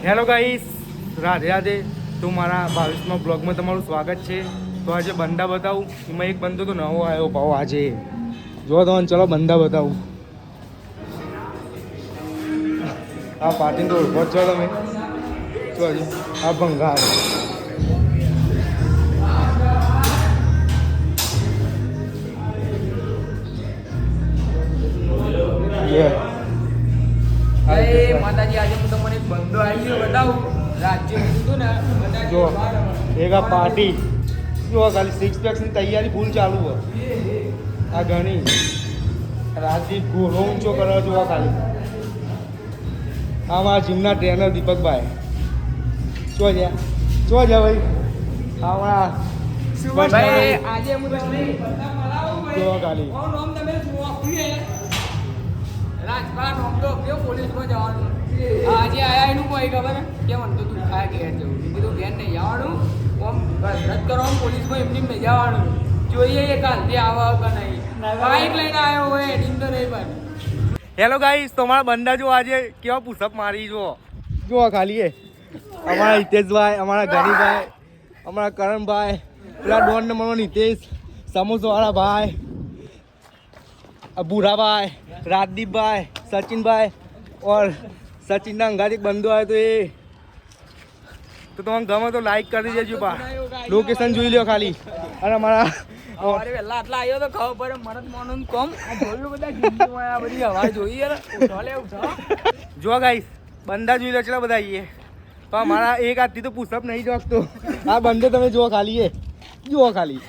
Hello guys, Radhe Radhe. તો મારા 22મા બ્લોગમાં તમારું સ્વાગત છે. તો આજે બંદા બતાવું. એમાં એક બંદો તો નવો આવ્યો ભાવ આજે. જો તમને ચલો બંદા બતાવું. આ પાટીને તો ઓળખો છો તમે? જો આ ભંગાર. માતાજી આજે હું તમને એક બંદો આવી ગયો બતાવું. રાજ્ય કીધું ને જો એક આ પાર્ટી જો ખાલી 6 પેક્સની તૈયારી ફૂલ ચાલુ હોય. આ ઘણી રાજદીપ ઘોડો ઊંચો કરવા જોવા ખાલી. આ મારા જીમના ટ્રેનર દીપકભાઈ ચો જા ભાઈ. ભાઈ આજે હું તમને બંદા મળાવું જો ખાલી કોણ નામ તમે રાજપાલ નામ તો કયો પોલીસમાં જવાનું આજે આયા એનું કોઈ ખબર કે મને તો દુખાય ઘેર જવું કીધું ઘેર નહીં જવાનું ઓમ રદ કરવાનું પોલીસમાં એમની નહીં જવાનું જોઈએ એ કાલથી આવા કે નહીં બાઇક લઈને આવ્યો હોય એડિંગ તો નહીં પણ. હેલો ગાઈસ, તો અમારા બંદા જો આજે કેવા પુશઅપ મારી જો ખાલી એ અમારા હિતેશભાઈ, અમારા ગરીભાઈ, અમારા કરણભાઈ, પેલા ડોન નંબરનો હિતેશ, સમોસાવાળા ભાઈ, બુરાભાઈ, રાજદીપભાઈ, સચિનભાઈ और સચિનના અંગાત એક બંદો આવ્યો તો એ તો તમને ગમે તો લાઈક કરી દેજો બા. લોકેશન જોઈ લો ખાલી. અને અમારા અરે વેલા આટલા આવ્યો તો ખબર પડે મને મોનું કોમ આ જોયું બધા જિંદગીમાં આ બધી હવા જોઈએ ને ઉઠાલે ઉઠા. જો ગાઈસ બંદા જોઈ લો ચલા બધા આવીએ. પણ મારા એક હાથથી તો પુશઅપ નહીં જોકતો. આ બંદો તમે જુઓ ખાલી એ જુઓ ખાલી.